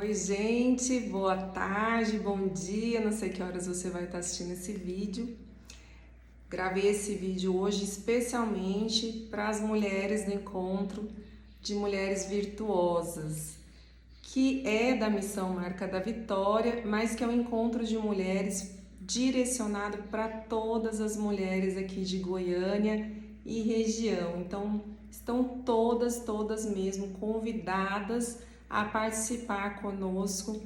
Oi, gente, boa tarde, bom dia, não sei que horas você vai estar assistindo esse vídeo. Gravei esse vídeo hoje especialmente para as mulheres do encontro de mulheres virtuosas, que é da missão Marca da Vitória, mas que é um encontro de mulheres direcionado para todas as mulheres aqui de Goiânia e região. Então, estão todas mesmo convidadas a participar conosco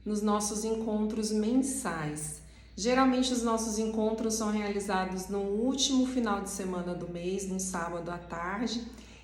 nos nossos encontros mensais. Geralmente os nossos encontros são realizados no último final de semana do mês, no sábado à tarde,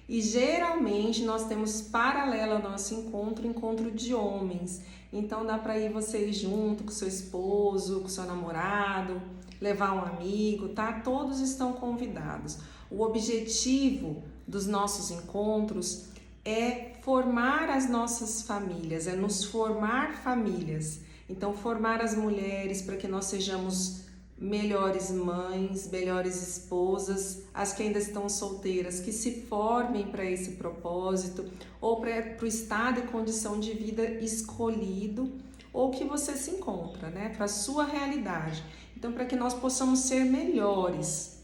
e geralmente nós temos paralelo ao nosso encontro de homens. Então dá para ir vocês junto com seu esposo, com seu namorado, levar um amigo, tá? Todos estão convidados. O objetivo dos nossos encontros é formar as nossas famílias, é nos formar famílias. Então, formar as mulheres para que nós sejamos melhores mães, melhores esposas, as que ainda estão solteiras, que se formem para esse propósito, ou para o estado e condição de vida escolhido, ou que você se encontra, né? Para a sua realidade. Então, para que nós possamos ser melhores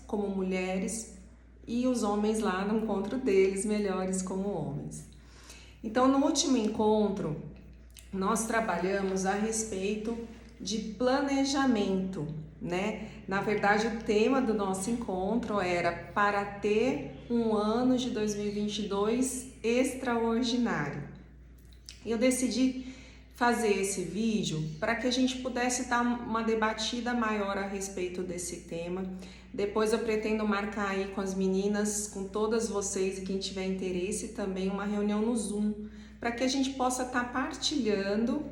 como mulheres, e os homens lá no encontro deles, melhores como homens. Então, no último encontro, nós trabalhamos a respeito de planejamento, né? Na verdade, o tema do nosso encontro era para ter um ano de 2022 extraordinário. Eu decidi fazer esse vídeo para que a gente pudesse dar uma debatida maior a respeito desse tema. Depois eu pretendo marcar aí com as meninas, com todas vocês e quem tiver interesse também, uma reunião no Zoom, para que a gente possa estar partilhando,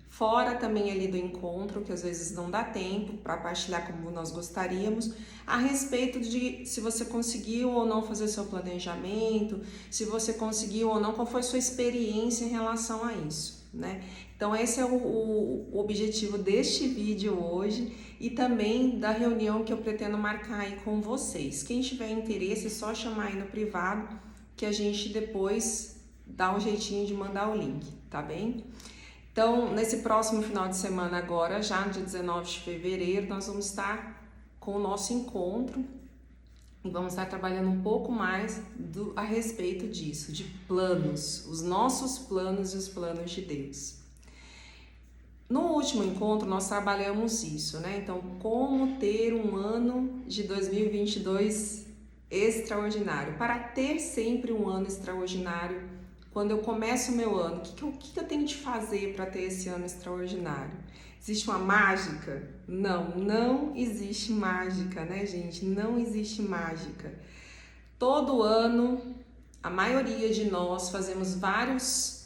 fora também ali do encontro, que às vezes não dá tempo para partilhar como nós gostaríamos, a respeito de se você conseguiu ou não fazer seu planejamento, se você conseguiu ou não, qual foi a sua experiência em relação a isso, né? Então esse é o objetivo deste vídeo hoje e também da reunião que eu pretendo marcar aí com vocês. Quem tiver interesse é só chamar aí no privado que a gente depois dá um jeitinho de mandar o link, tá bem? Então, nesse próximo final de semana agora, já no dia 19 de fevereiro, nós vamos estar com o nosso encontro e vamos estar trabalhando um pouco mais a respeito disso, de planos, os nossos planos e os planos de Deus. No último encontro, nós trabalhamos isso, né? Então, como ter um ano de 2022 extraordinário. Para ter sempre um ano extraordinário, quando eu começo o meu ano, o que eu tenho de fazer para ter esse ano extraordinário? Existe uma mágica? Não existe mágica, né, gente? Não existe mágica. Todo ano, a maioria de nós fazemos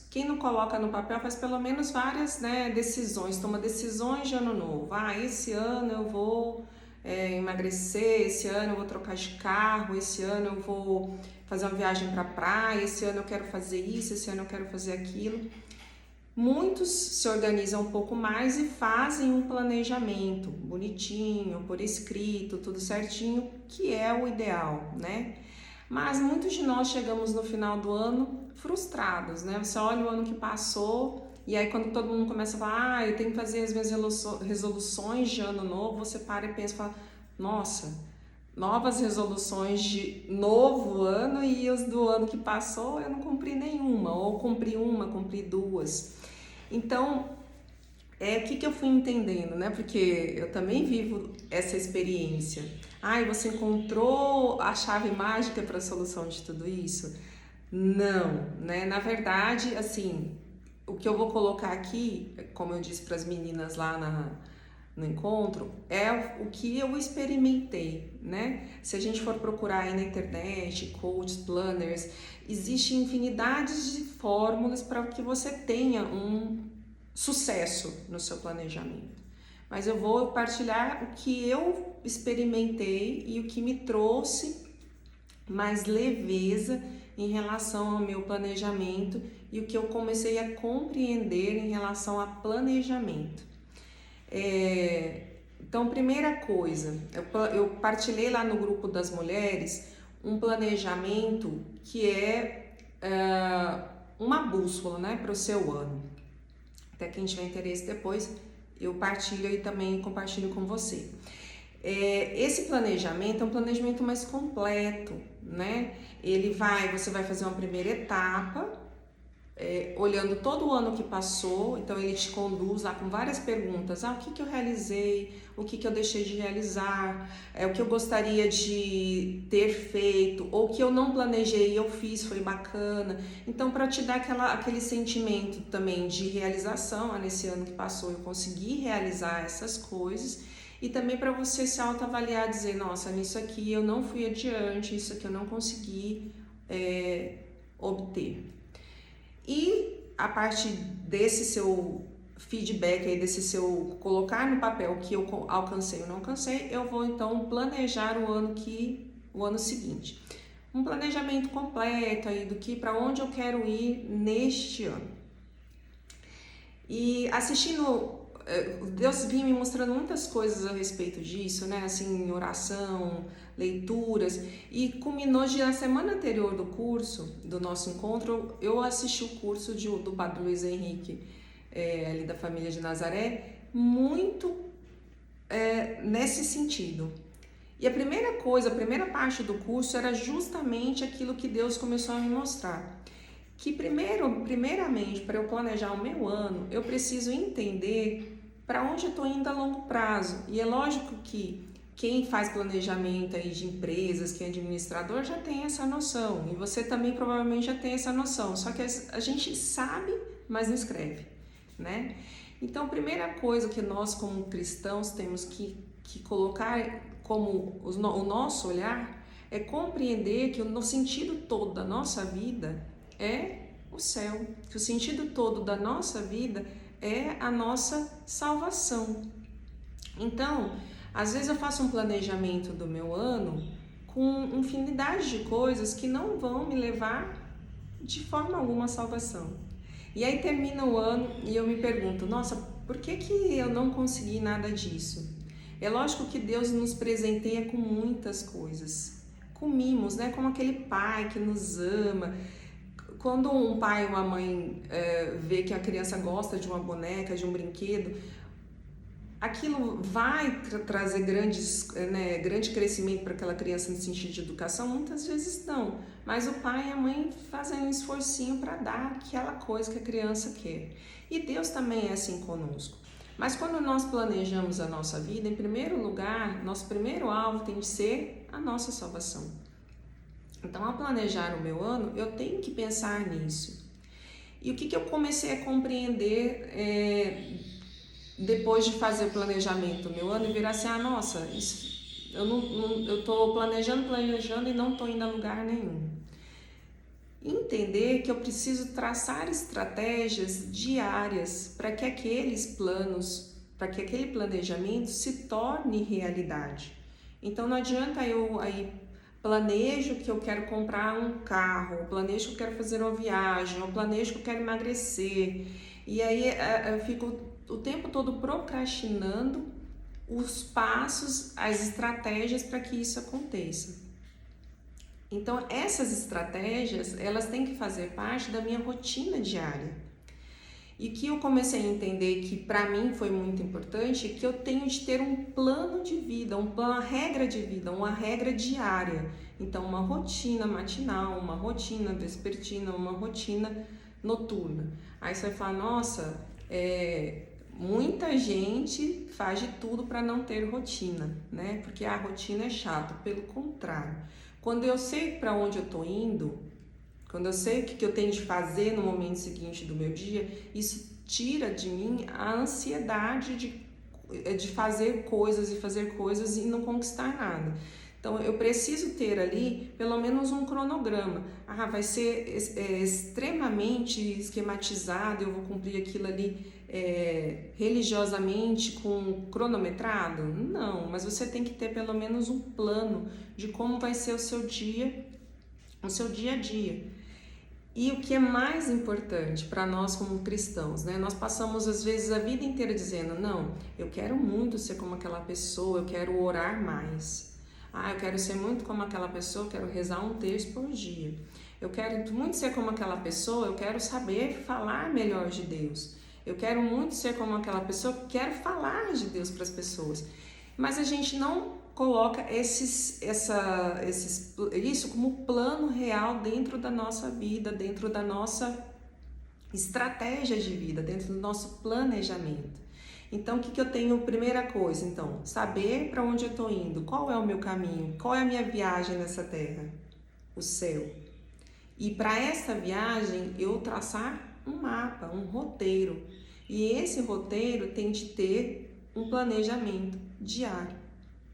quem não coloca no papel faz pelo menos várias, né, decisões, toma decisões de ano novo. Esse ano eu vou emagrecer, esse ano eu vou trocar de carro, esse ano eu vou fazer uma viagem para a praia, esse ano eu quero fazer isso, esse ano eu quero fazer aquilo. Muitos se organizam um pouco mais e fazem um planejamento bonitinho, por escrito, tudo certinho, que é o ideal, né? Mas muitos de nós chegamos no final do ano frustrados, né? Você olha o ano que passou e aí quando todo mundo começa a falar, eu tenho que fazer as minhas resoluções de ano novo, você para e pensa e fala, nossa, novas resoluções de novo ano e os do ano que passou eu não cumpri nenhuma, ou cumpri duas. Então, o que eu fui entendendo, né? Porque eu também vivo essa experiência. Você encontrou a chave mágica para a solução de tudo isso? Não, né? Na verdade, assim, o que eu vou colocar aqui, como eu disse para as meninas lá no encontro, é o que eu experimentei, né? Se a gente for procurar aí na internet, coaches, planners, existe infinidade de fórmulas para que você tenha um sucesso no seu planejamento. Mas eu vou partilhar o que eu experimentei e o que me trouxe mais leveza em relação ao meu planejamento e o que eu comecei a compreender em relação a planejamento. Então, primeira coisa, eu partilhei lá no grupo das mulheres um planejamento que é uma bússola, né, para o seu ano. Até quem tiver interesse depois, eu partilho aí também, compartilho com você. Esse planejamento é um planejamento mais completo, né? Você vai fazer uma primeira etapa, olhando todo o ano que passou, então ele te conduz lá com várias perguntas. O que eu realizei, o que eu deixei de realizar, o que eu gostaria de ter feito, ou o que eu não planejei e eu fiz, foi bacana. Então, para te dar aquele sentimento também de realização, nesse ano que passou eu consegui realizar essas coisas, e também para você se autoavaliar, dizer, nossa, nisso aqui eu não fui adiante, isso aqui eu não consegui obter. E a partir desse seu feedback aí, desse seu colocar no papel que eu alcancei ou não alcancei, eu vou então planejar o ano seguinte. Um planejamento completo aí do que para onde eu quero ir neste ano. E assistindo, Deus vinha me mostrando muitas coisas a respeito disso, né? Assim, oração, leituras, e culminou na semana anterior do curso, do nosso encontro, eu assisti o curso do Padre Luiz Henrique, ali da família de Nazaré, muito nesse sentido. E a primeira parte do curso era justamente aquilo que Deus começou a me mostrar. Que primeiramente, para eu planejar o meu ano, eu preciso entender para onde eu estou indo a longo prazo. E é lógico que quem faz planejamento aí de empresas, quem é administrador, já tem essa noção. E você também provavelmente já tem essa noção. Só que a gente sabe, mas não escreve, né? Então, a primeira coisa que nós, como cristãos, temos que colocar como o nosso olhar é compreender que no sentido todo da nossa vida é o céu, que o sentido todo da nossa vida é a nossa salvação. Então, às vezes eu faço um planejamento do meu ano com infinidade de coisas que não vão me levar de forma alguma à salvação. E aí termina o ano e eu me pergunto, nossa, por que eu não consegui nada disso? É lógico que Deus nos presenteia com muitas coisas, com mimos, né? Como aquele pai que nos ama. Quando um pai ou uma mãe vê que a criança gosta de uma boneca, de um brinquedo, aquilo vai trazer grande crescimento para aquela criança no sentido de educação? Muitas vezes não, mas o pai e a mãe fazem um esforcinho para dar aquela coisa que a criança quer. E Deus também é assim conosco. Mas quando nós planejamos a nossa vida, em primeiro lugar, nosso primeiro alvo tem de ser a nossa salvação. Então, ao planejar o meu ano, eu tenho que pensar nisso. E o que eu comecei a compreender depois de fazer o planejamento do meu ano e virar assim, nossa, eu estou planejando e não estou indo a lugar nenhum. Entender que eu preciso traçar estratégias diárias para que aqueles planos, para que aquele planejamento se torne realidade. Então não adianta eu aí planejo que eu quero comprar um carro, planejo que eu quero fazer uma viagem, planejo que eu quero emagrecer, e aí eu fico o tempo todo procrastinando os passos, as estratégias para que isso aconteça. Então, essas estratégias, elas têm que fazer parte da minha rotina diária. E que eu comecei a entender que para mim foi muito importante, que eu tenho de ter um plano de vida, uma regra de vida, uma regra diária. Então, uma rotina matinal, uma rotina vespertina, uma rotina noturna. Aí você vai falar, nossa, muita gente faz de tudo para não ter rotina, né? Porque a rotina é chata. Pelo contrário, quando eu sei para onde eu estou indo, quando eu sei o que eu tenho de fazer no momento seguinte do meu dia, isso tira de mim a ansiedade de fazer coisas e não conquistar nada. Então, eu preciso ter ali pelo menos um cronograma. Vai ser extremamente esquematizado, eu vou cumprir aquilo ali religiosamente cronometrado? Não, mas você tem que ter pelo menos um plano de como vai ser o seu dia a dia. E o que é mais importante para nós como cristãos, né? Nós passamos às vezes a vida inteira dizendo, não, eu quero muito ser como aquela pessoa, eu quero orar mais. Eu quero ser muito como aquela pessoa, eu quero rezar um terço por dia. Eu quero muito ser como aquela pessoa, eu quero saber falar melhor de Deus. Eu quero muito ser como aquela pessoa que quer falar de Deus para as pessoas. Mas a gente não coloca isso como plano real dentro da nossa vida, dentro da nossa estratégia de vida, dentro do nosso planejamento. Então, o que eu tenho? Primeira coisa, então, saber para onde eu estou indo, qual é o meu caminho, qual é a minha viagem nessa terra, o céu. E para essa viagem, eu traçar um mapa, um roteiro. E esse roteiro tem de ter um planejamento diário,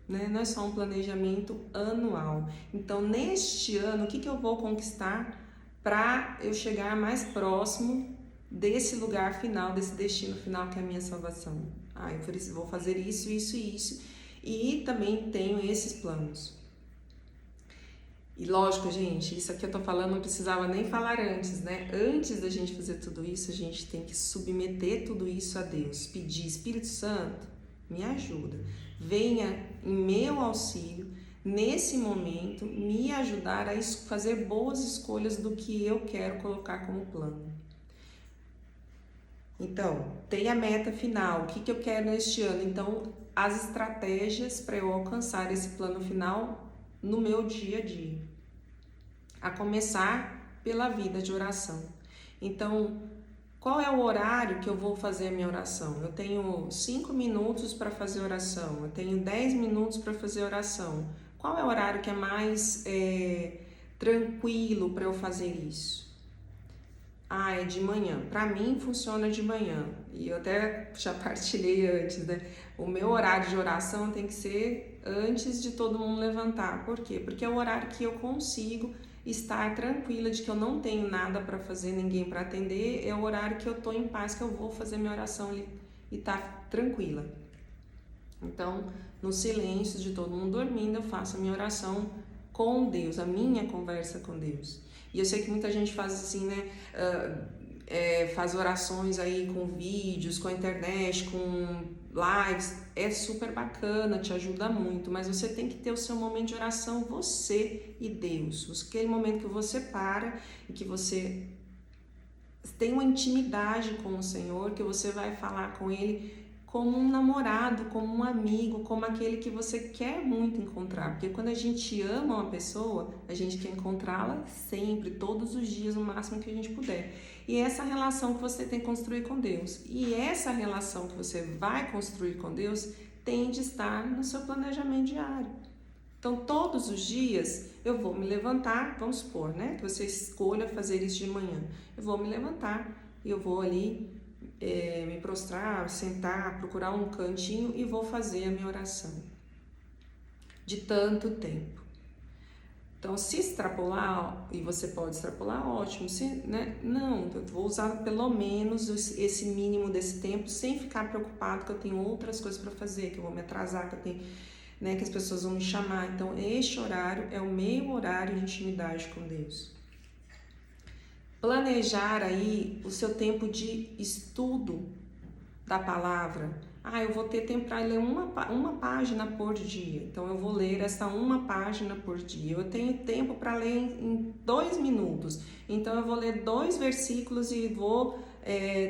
né? Não é só um planejamento anual. Então, neste ano, o que eu vou conquistar para eu chegar mais próximo desse lugar final, desse destino final que é a minha salvação? Eu vou fazer isso, isso e isso. E também tenho esses planos. E lógico, gente, isso aqui eu tô falando, não precisava nem falar antes, né? Antes da gente fazer tudo isso, a gente tem que submeter tudo isso a Deus. Pedir, Espírito Santo, me ajuda. Venha em meu auxílio, nesse momento, me ajudar a fazer boas escolhas do que eu quero colocar como plano. Então, tem a meta final, o que eu quero neste ano. Então, as estratégias para eu alcançar esse plano final no meu dia a dia. A começar pela vida de oração. Então, qual é o horário que eu vou fazer a minha oração? Eu tenho 5 minutos para fazer oração, eu tenho 10 minutos para fazer oração. Qual é o horário que é mais tranquilo para eu fazer isso? É de manhã. Para mim funciona de manhã. E eu até já partilhei antes, né? O meu horário de oração tem que ser antes de todo mundo levantar. Por quê? Porque é o horário que eu consigo estar tranquila de que eu não tenho nada para fazer, ninguém para atender. É o horário que eu tô em paz, que eu vou fazer minha oração ali e tá tranquila. Então, no silêncio de todo mundo dormindo, eu faço a minha oração com Deus, a minha conversa com Deus. E eu sei que muita gente faz assim, né? Faz orações aí com vídeos, com a internet, com lives. É super bacana, te ajuda muito, mas você tem que ter o seu momento de oração, você e Deus. Aquele momento que você para e que você tem uma intimidade com o Senhor, que você vai falar com Ele como um namorado, como um amigo, como aquele que você quer muito encontrar. Porque quando a gente ama uma pessoa, a gente quer encontrá-la sempre, todos os dias, o máximo que a gente puder. E essa relação que você tem que construir com Deus. E essa relação que você vai construir com Deus tem de estar no seu planejamento diário. Então, todos os dias eu vou me levantar, vamos supor, né? Que você escolha fazer isso de manhã. Eu vou me levantar e eu vou ali me prostrar, sentar, procurar um cantinho e vou fazer a minha oração de tanto tempo. Então, se extrapolar, e você pode extrapolar, ótimo, né? Não, eu vou usar pelo menos esse mínimo desse tempo sem ficar preocupado que eu tenho outras coisas para fazer, que eu vou me atrasar, que eu tenho, né, que as pessoas vão me chamar. Então, este horário é o meu horário de intimidade com Deus. Planejar aí o seu tempo de estudo da palavra. Eu vou ter tempo para ler uma página por dia. Então, eu vou ler essa uma página por dia. Eu tenho tempo para ler em 2 minutos. Então, eu vou ler 2 versículos e vou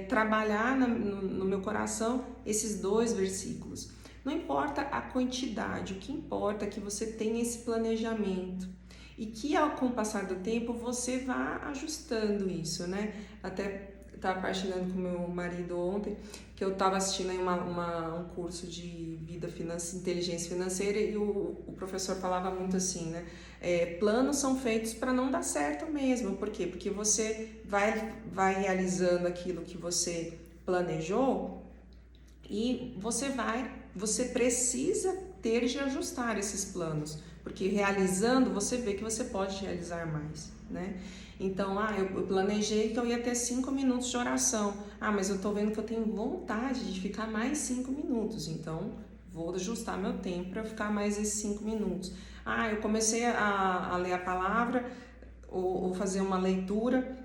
trabalhar no meu coração esses 2 versículos. Não importa a quantidade, o que importa é que você tenha esse planejamento. E que com o passar do tempo você vá ajustando isso, né? Até estava partilhando com meu marido ontem que eu estava assistindo aí um curso de vida financeira, inteligência financeira, e o professor falava muito assim, né? Planos são feitos para não dar certo mesmo. Por quê? Porque você vai realizando aquilo que você planejou e você precisa ter de ajustar esses planos. Porque realizando, você vê que você pode realizar mais, né? Então, eu planejei que eu ia ter 5 minutos de oração. Mas eu tô vendo que eu tenho vontade de ficar mais 5 minutos. Então, vou ajustar meu tempo para ficar mais esses 5 minutos. Eu comecei a ler a palavra, ou fazer uma leitura.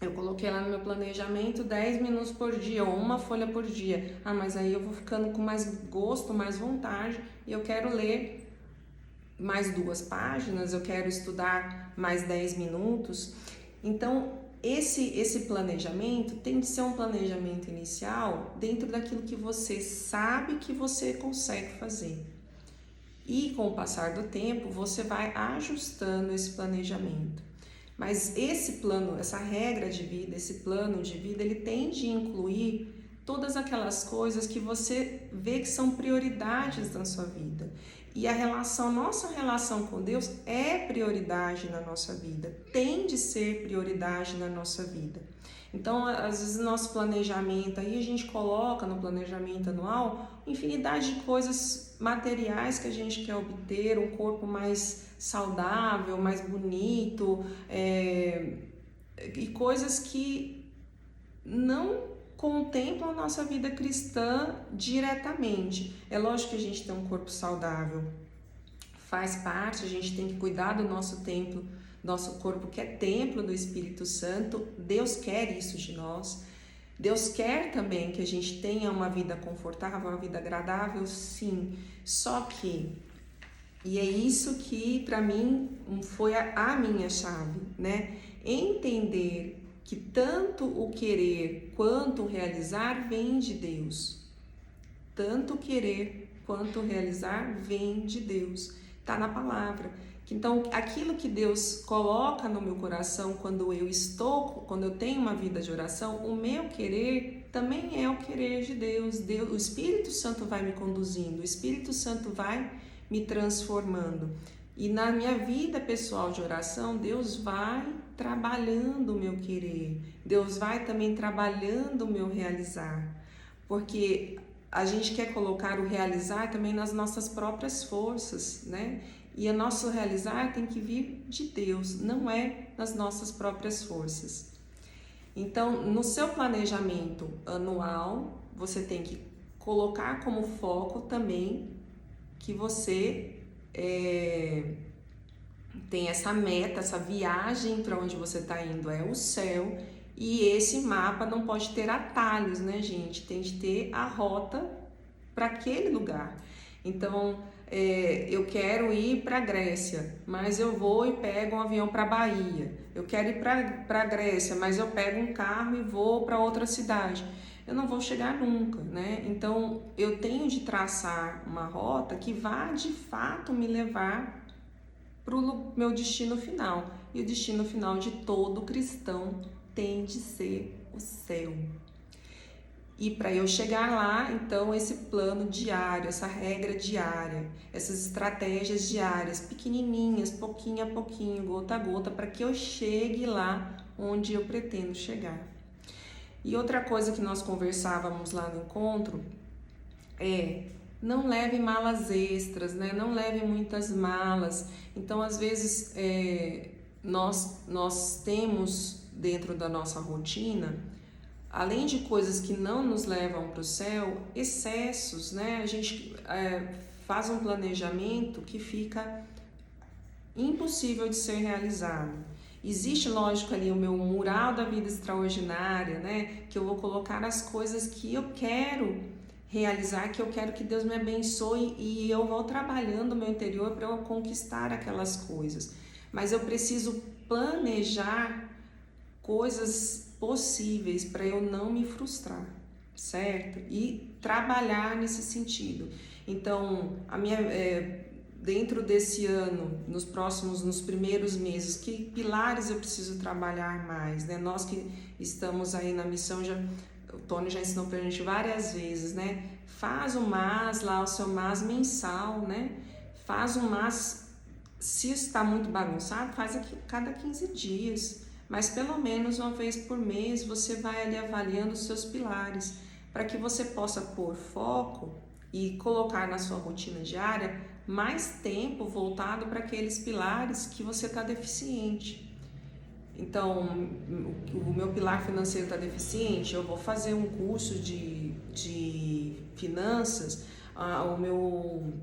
Eu coloquei lá no meu planejamento 10 minutos por dia, ou uma folha por dia. Mas aí eu vou ficando com mais gosto, mais vontade, e eu quero ler mais 2 páginas, eu quero estudar mais 10 minutos. Então, esse planejamento tem de ser um planejamento inicial dentro daquilo que você sabe que você consegue fazer. E com o passar do tempo, você vai ajustando esse planejamento. Mas esse plano, essa regra de vida, esse plano de vida, ele tem de incluir todas aquelas coisas que você vê que são prioridades na sua vida. E nossa relação com Deus é prioridade na nossa vida, tem de ser prioridade na nossa vida. Então, às vezes, nosso planejamento, aí a gente coloca no planejamento anual infinidade de coisas materiais que a gente quer obter, um corpo mais saudável, mais bonito, e coisas que não contemplam a nossa vida cristã diretamente. É lógico que a gente tem um corpo saudável, faz parte, a gente tem que cuidar do nosso templo, nosso corpo que é templo do Espírito Santo. Deus quer isso de nós. Deus quer também que a gente tenha uma vida confortável, uma vida agradável, sim. Só que, e é isso que para mim foi a minha chave, né? Entender que tanto o querer quanto o realizar vem de Deus. Tanto o querer quanto o realizar vem de Deus. Está na palavra. Então, aquilo que Deus coloca no meu coração quando eu tenho uma vida de oração, o meu querer também é o querer de Deus. O Espírito Santo vai me conduzindo, o Espírito Santo vai me transformando. E na minha vida pessoal de oração, Deus vai trabalhando o meu querer, Deus vai também trabalhando o meu realizar, porque a gente quer colocar o realizar também nas nossas próprias forças, né? E o nosso realizar tem que vir de Deus, não é nas nossas próprias forças. Então, no seu planejamento anual, você tem que colocar como foco também que você tem essa meta, essa viagem para onde você está indo é o céu, e esse mapa não pode ter atalhos, né, gente? Tem de ter a rota para aquele lugar. Então, eu quero ir para a Grécia, mas eu vou e pego um avião para a Bahia. Eu quero ir para a Grécia, mas eu pego um carro e vou para outra cidade. Eu não vou chegar nunca, né? Então, eu tenho de traçar uma rota que vá de fato me levar para o meu destino final. E o destino final de todo cristão tem de ser o céu. E para eu chegar lá, então, esse plano diário, essa regra diária, essas estratégias diárias, pequenininhas, pouquinho a pouquinho, gota a gota, para que eu chegue lá onde eu pretendo chegar. E outra coisa que nós conversávamos lá no encontro é: não leve malas extras, né? Não leve muitas malas. Então, às vezes, nós temos dentro da nossa rotina, além de coisas que não nos levam para o céu, excessos, né? A gente faz um planejamento que fica impossível de ser realizado. Existe, lógico, ali o meu mural da vida extraordinária, né? Que eu vou colocar as coisas que eu quero realizar, que eu quero que Deus me abençoe, e eu vou trabalhando o meu interior para eu conquistar aquelas coisas. Mas eu preciso planejar coisas possíveis para eu não me frustrar, certo? E trabalhar nesse sentido. Então, dentro desse ano, nos primeiros meses, que pilares eu preciso trabalhar mais, né? Nós que estamos aí na missão, o Tony já ensinou pra gente várias vezes, né? Faz o MAS lá, o seu MAS mensal, né? Faz um MAS, se está muito bagunçado, faz aqui cada 15 dias. Mas pelo menos uma vez por mês você vai ali avaliando os seus pilares, para que você possa pôr foco e colocar na sua rotina diária mais tempo voltado para aqueles pilares que você está deficiente. Então, o meu pilar financeiro está deficiente, eu vou fazer um curso de finanças, o meu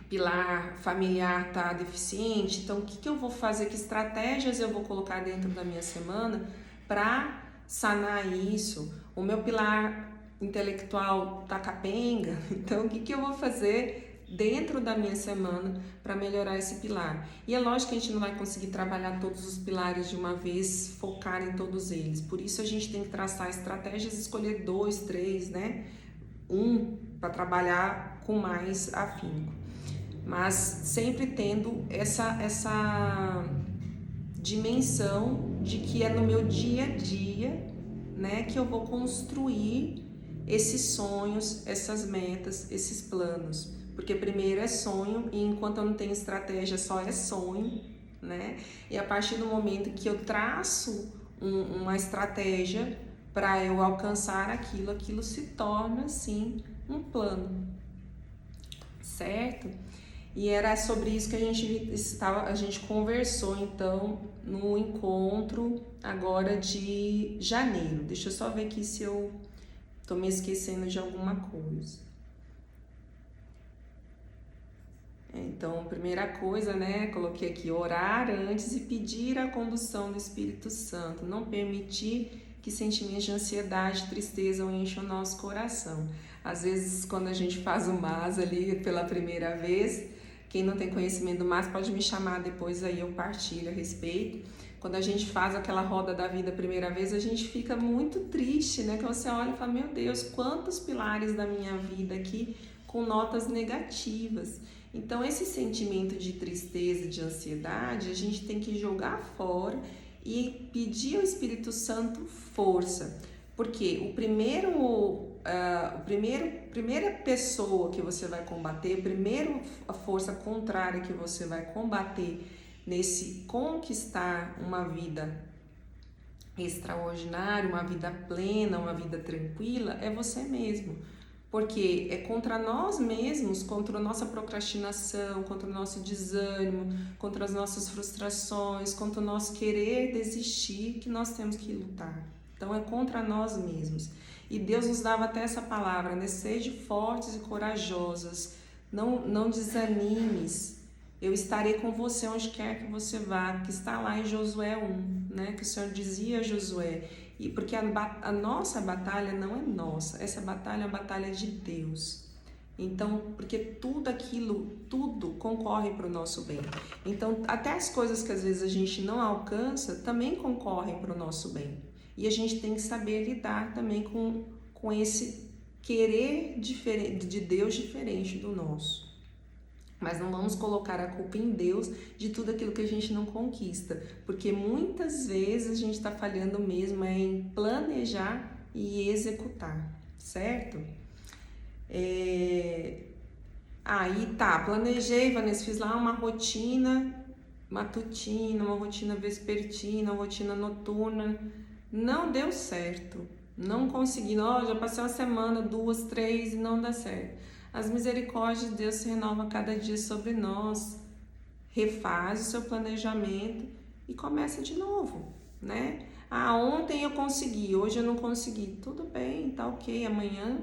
pilar familiar está deficiente, então o que eu vou fazer, que estratégias eu vou colocar dentro da minha semana para sanar isso? O meu pilar intelectual está capenga, então o que eu vou fazer dentro da minha semana para melhorar esse pilar. E é lógico que a gente não vai conseguir trabalhar todos os pilares de uma vez, focar em todos eles. Por isso a gente tem que traçar estratégias, escolher 2, 3, né? Para trabalhar com mais afinco. Mas sempre tendo essa dimensão de que é no meu dia a dia, né, que eu vou construir esses sonhos, essas metas, esses planos. Porque primeiro é sonho, e enquanto eu não tenho estratégia, só é sonho, né? E a partir do momento que eu traço uma estratégia para eu alcançar aquilo se torna, sim, um plano, certo? E era sobre isso que a gente conversou, então, no encontro agora de janeiro. Deixa eu só ver aqui se eu tô me esquecendo de alguma coisa. Então, primeira coisa, né, coloquei aqui, orar antes e pedir a condução do Espírito Santo, não permitir que sentimentos de ansiedade, tristeza encham o nosso coração. Às vezes, quando a gente faz o MAS ali pela primeira vez, quem não tem conhecimento do MAS pode me chamar depois, aí eu partilho a respeito. Quando a gente faz aquela roda da vida a primeira vez, a gente fica muito triste, né? Que você olha e fala, meu Deus, quantos pilares da minha vida aqui com notas negativas. Então, esse sentimento de tristeza, de ansiedade, a gente tem que jogar fora e pedir ao Espírito Santo força. Porque primeira pessoa que você vai combater, a força contrária que você vai combater nesse conquistar uma vida extraordinária, uma vida plena, uma vida tranquila, é você mesmo. Porque é contra nós mesmos, contra a nossa procrastinação, contra o nosso desânimo, contra as nossas frustrações, contra o nosso querer desistir que nós temos que lutar. Então é contra nós mesmos. E Deus nos dava até essa palavra, né? Sejam fortes e corajosas, não desanimes, eu estarei com você onde quer que você vá, que está lá em Josué 1, né? Que o Senhor dizia a Josué. E porque a nossa batalha não é nossa, essa batalha é a batalha de Deus. Então, porque tudo concorre para o nosso bem. Então, até as coisas que às vezes a gente não alcança, também concorrem para o nosso bem. E a gente tem que saber lidar também com esse querer diferente, de Deus diferente do nosso. Mas não vamos colocar a culpa em Deus de tudo aquilo que a gente não conquista, porque muitas vezes a gente está falhando mesmo em planejar e executar, certo? Aí planejei, Vanessa, fiz lá uma rotina matutina, uma rotina vespertina, uma rotina noturna, não deu certo, não consegui, já passei uma semana, 2, 3 e não dá certo. As misericórdias de Deus se renovam cada dia sobre nós. Refaz o seu planejamento e começa de novo, né? Ontem eu consegui, hoje eu não consegui. Tudo bem, tá ok. Amanhã,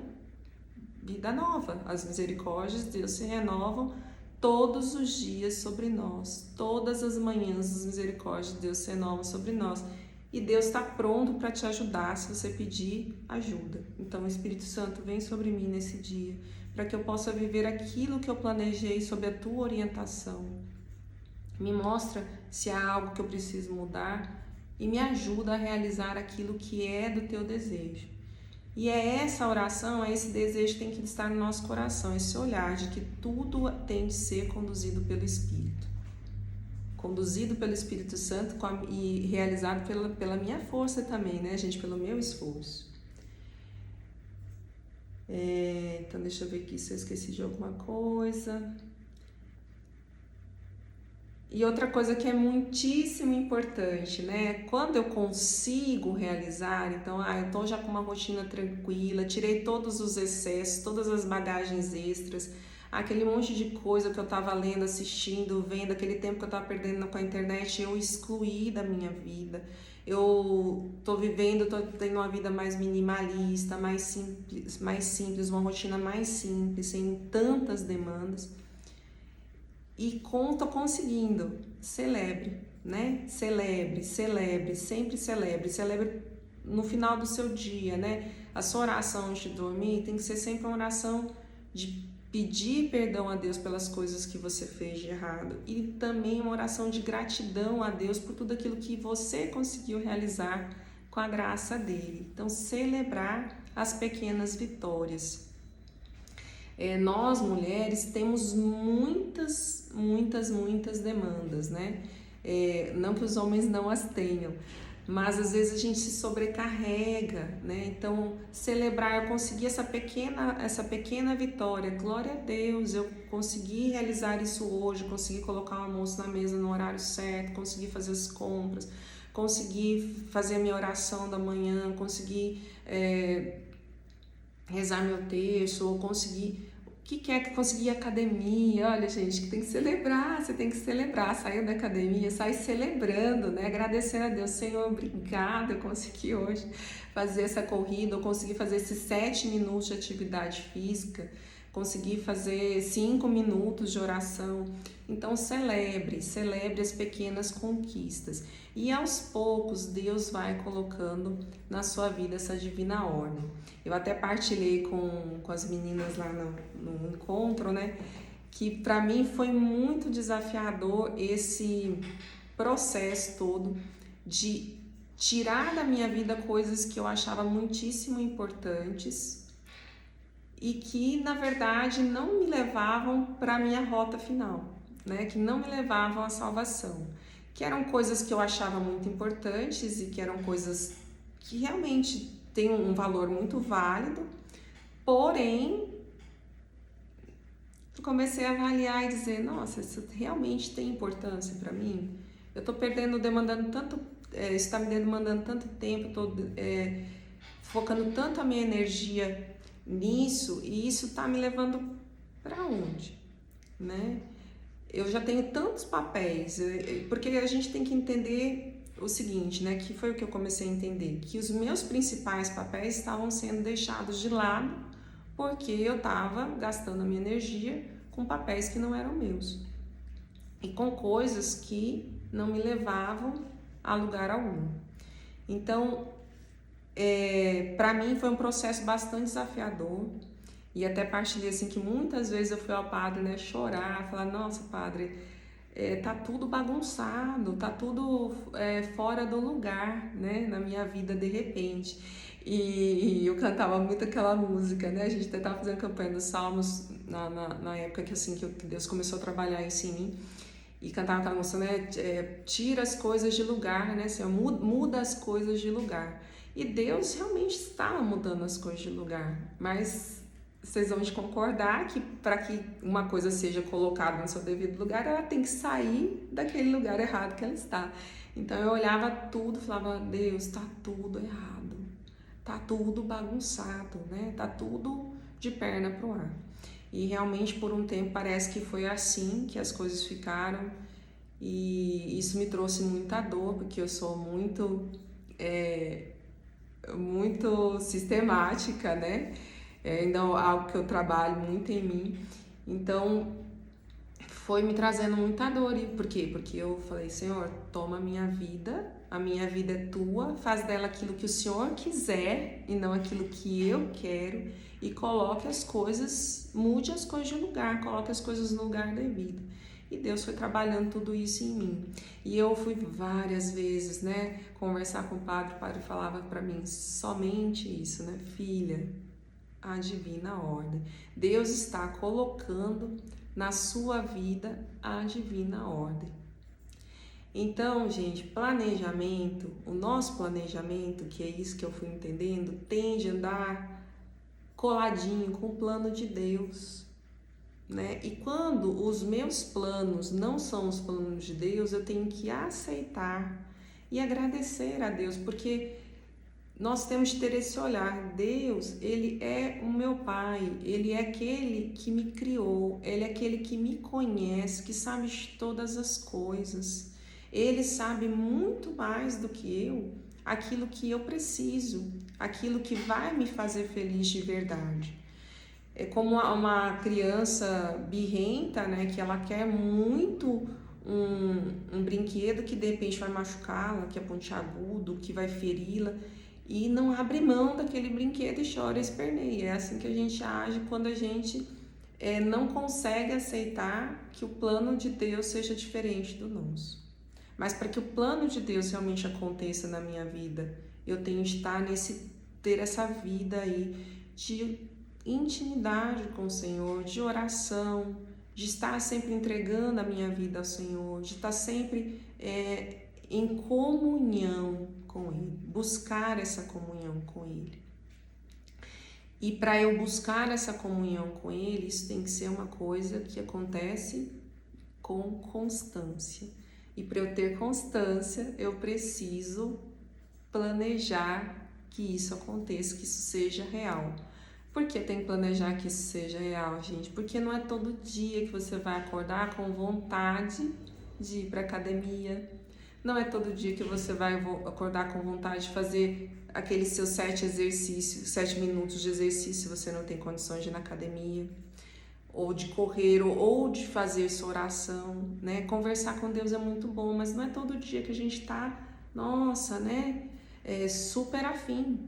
vida nova. As misericórdias de Deus se renovam todos os dias sobre nós. Todas as manhãs as misericórdias de Deus se renovam sobre nós. E Deus está pronto para te ajudar se você pedir ajuda. Então o Espírito Santo vem sobre mim nesse dia, para que eu possa viver aquilo que eu planejei sob a tua orientação. Me mostra se há algo que eu preciso mudar e me ajuda a realizar aquilo que é do teu desejo. E é essa oração, é esse desejo que tem que estar no nosso coração, esse olhar de que tudo tem de ser conduzido pelo Espírito. Conduzido pelo Espírito Santo e realizado pela minha força também, né, gente? Pelo meu esforço. Então, deixa eu ver aqui se eu esqueci de alguma coisa. E outra coisa que é muitíssimo importante, né? Quando eu consigo realizar, então, eu tô já com uma rotina tranquila, tirei todos os excessos, todas as bagagens extras, aquele monte de coisa que eu tava lendo, assistindo, vendo, aquele tempo que eu tava perdendo com a internet, eu excluí da minha vida. Eu tô tendo uma vida mais minimalista, mais simples, uma rotina mais simples, sem tantas demandas. E tô conseguindo. Celebre, né? Celebre, sempre celebre. Celebre no final do seu dia, né? A sua oração antes de dormir tem que ser sempre uma oração de pedir perdão a Deus pelas coisas que você fez de errado e também uma oração de gratidão a Deus por tudo aquilo que você conseguiu realizar com a graça dele. Então, celebrar as pequenas vitórias. Nós, mulheres, temos muitas demandas, né? Não que os homens não as tenham, mas às vezes a gente se sobrecarrega, né? Então, celebrar, eu consegui essa pequena vitória, glória a Deus, eu consegui realizar isso hoje, consegui colocar o almoço na mesa no horário certo, consegui fazer as compras, consegui fazer a minha oração da manhã, consegui rezar meu texto, ou consegui... O que é que conseguir ir à academia? Olha, gente, que tem que celebrar, você tem que celebrar. Saiu da academia, sai celebrando, né? Agradecendo a Deus, Senhor, obrigada, eu consegui hoje fazer essa corrida, eu consegui fazer esses 7 minutos de atividade física, consegui fazer 5 minutos de oração. Então, celebre as pequenas conquistas. E aos poucos, Deus vai colocando na sua vida essa divina ordem. Eu até partilhei com as meninas lá no encontro, né? Que para mim foi muito desafiador esse processo todo de tirar da minha vida coisas que eu achava muitíssimo importantes e que, na verdade, não me levavam para a minha rota final, né? Que não me levavam à salvação. Que eram coisas que eu achava muito importantes e que eram coisas que realmente têm um valor muito válido, porém, comecei a avaliar e dizer, nossa, isso realmente tem importância para mim? Eu estou demandando tanto, isso está me demandando tanto tempo, estou focando tanto a minha energia nisso, e isso está me levando para onde, né? Eu já tenho tantos papéis, porque a gente tem que entender o seguinte, né, que foi o que eu comecei a entender, que os meus principais papéis estavam sendo deixados de lado porque eu estava gastando a minha energia com papéis que não eram meus e com coisas que não me levavam a lugar algum. Então, para mim foi um processo bastante desafiador. E até partilhei assim que muitas vezes eu fui ao padre, né, chorar, falar, nossa, padre, tá tudo bagunçado, tá tudo fora do lugar, né, na minha vida de repente. E eu cantava muito aquela música, né, a gente até tava fazendo campanha dos Salmos na época que assim que Deus começou a trabalhar isso em mim. E cantava aquela música, né, tira as coisas de lugar, né, Senhor, muda as coisas de lugar. E Deus realmente estava mudando as coisas de lugar, mas vocês vão concordar que para que uma coisa seja colocada no seu devido lugar, ela tem que sair daquele lugar errado que ela está. Então eu olhava tudo e falava, Deus, tá tudo errado, tá tudo bagunçado, né? Tá tudo de perna pro ar. E realmente por um tempo parece que foi assim que as coisas ficaram, e isso me trouxe muita dor, porque eu sou muito sistemática, né? Ainda é algo que eu trabalho muito em mim. Então, foi me trazendo muita dor. E por quê? Porque eu falei, Senhor, toma a minha vida é tua, faz dela aquilo que o Senhor quiser e não aquilo que eu quero, e coloque as coisas, mude as coisas de lugar, coloque as coisas no lugar devido. E Deus foi trabalhando tudo isso em mim. E eu fui várias vezes, né, conversar com o padre falava para mim somente isso, né, filha, a divina ordem. Deus está colocando na sua vida a divina ordem. Então, gente, planejamento, o nosso planejamento, que é isso que eu fui entendendo, tende a andar coladinho com o plano de Deus, né? E quando os meus planos não são os planos de Deus, eu tenho que aceitar e agradecer a Deus, porque nós temos que ter esse olhar. Deus, Ele é o meu Pai, Ele é aquele que me criou, Ele é aquele que me conhece, que sabe de todas as coisas. Ele sabe muito mais do que eu, aquilo que eu preciso, aquilo que vai me fazer feliz de verdade. É como uma criança birrenta, né, que ela quer muito um brinquedo que de repente vai machucá-la, que é pontiagudo, que vai feri-la, e não abre mão daquele brinquedo e chora e esperneia. É assim que a gente age quando a gente não consegue aceitar que o plano de Deus seja diferente do nosso. Mas para que o plano de Deus realmente aconteça na minha vida, eu tenho que estar ter essa vida aí de intimidade com o Senhor, de oração, de estar sempre entregando a minha vida ao Senhor, de estar sempre em comunhão com Ele, buscar essa comunhão com Ele. E para eu buscar essa comunhão com Ele, isso tem que ser uma coisa que acontece com constância. E para eu ter constância, eu preciso planejar que isso aconteça, que isso seja real. Por que tem que planejar que isso seja real, gente? Porque não é todo dia que você vai acordar com vontade de ir para academia. Não é todo dia que você vai acordar com vontade de fazer aqueles seus 7 minutos de exercício, se você não tem condições de ir na academia, ou de correr, ou de fazer sua oração, né? Conversar com Deus é muito bom, mas não é todo dia que a gente tá, nossa, né? Super afim.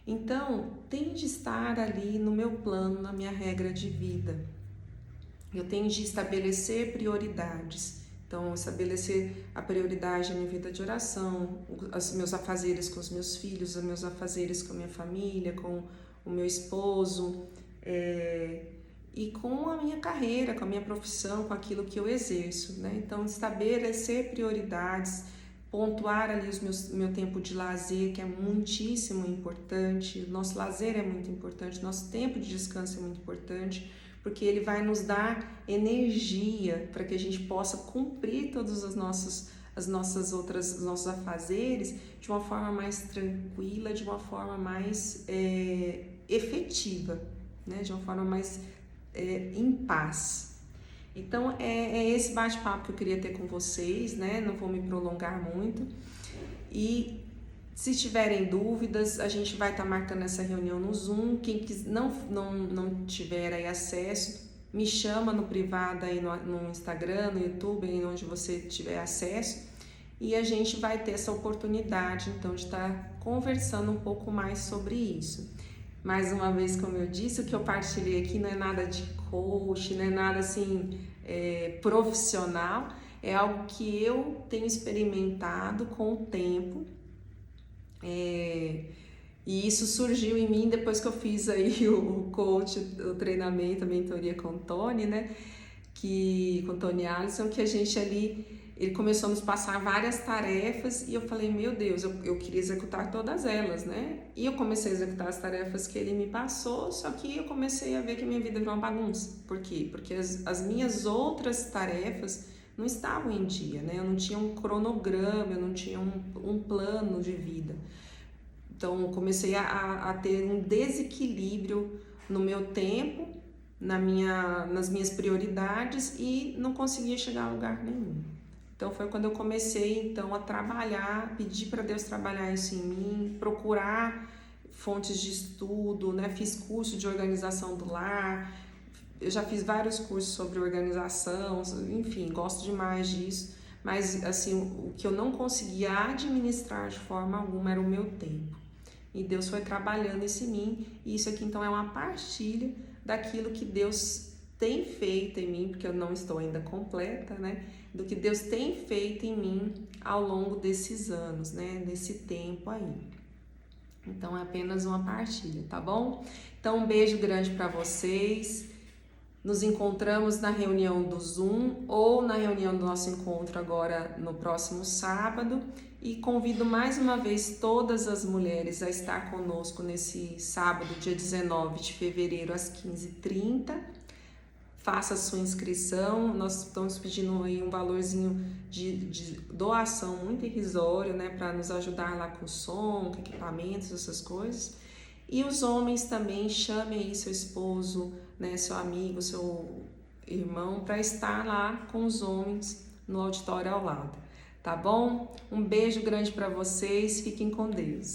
Então, tem de estar ali no meu plano, na minha regra de vida. Eu tenho de estabelecer prioridades. Então, estabelecer a prioridade na minha vida de oração, os meus afazeres com os meus filhos, os meus afazeres com a minha família, com o meu esposo, e com a minha carreira, com a minha profissão, com aquilo que eu exerço, né? Então, estabelecer prioridades, pontuar ali meu tempo de lazer, que é muitíssimo importante. O nosso lazer é muito importante, nosso tempo de descanso é muito importante, porque ele vai nos dar energia para que a gente possa cumprir todos os nossos afazeres de uma forma mais tranquila, de uma forma mais efetiva, né? De uma forma mais em paz. Então é esse bate-papo que eu queria ter com vocês, né? Não vou me prolongar muito. E se tiverem dúvidas, a gente vai estar marcando essa reunião no Zoom. Quem não tiver aí acesso, me chama no privado aí no Instagram, no YouTube, aí onde você tiver acesso. E a gente vai ter essa oportunidade, então, de estar conversando um pouco mais sobre isso. Mais uma vez, como eu disse, o que eu partilhei aqui não é nada de coach, não é nada assim profissional, é algo que eu tenho experimentado com o tempo, e isso surgiu em mim depois que eu fiz aí o coach, o treinamento, a mentoria com o Tony, né? Com o Tony Allison, que a gente ali, ele começou a nos passar várias tarefas e eu falei, meu Deus, eu queria executar todas elas, né? E eu comecei a executar as tarefas que ele me passou, só que eu comecei a ver que minha vida virou uma bagunça. Por quê? Porque as minhas outras tarefas não estavam em dia, né? Eu não tinha um cronograma, eu não tinha um plano de vida. Então, eu comecei a ter um desequilíbrio no meu tempo, nas minhas prioridades e não conseguia chegar a lugar nenhum. Então foi quando eu comecei então a trabalhar, pedir para Deus trabalhar isso em mim, procurar fontes de estudo, né? Fiz curso de organização do lar, eu já fiz vários cursos sobre organização, enfim, gosto demais disso, mas assim, o que eu não conseguia administrar de forma alguma era o meu tempo. E Deus foi trabalhando isso em mim, e isso aqui então é uma partilha daquilo que Deus tem feito em mim, porque eu não estou ainda completa, né? Do que Deus tem feito em mim ao longo desses anos, né? Desse tempo aí. Então é apenas uma partilha, tá bom? Então um beijo grande para vocês. Nos encontramos na reunião do Zoom ou na reunião do nosso encontro agora no próximo sábado. E convido mais uma vez todas as mulheres a estar conosco nesse sábado, dia 19 de fevereiro, às 15h30. Faça a sua inscrição, nós estamos pedindo aí um valorzinho de doação muito irrisório, né, para nos ajudar lá com som, com equipamentos, essas coisas. E os homens também, chamem aí seu esposo, né, seu amigo, seu irmão, para estar lá com os homens no auditório ao lado, tá bom? Um beijo grande para vocês, fiquem com Deus.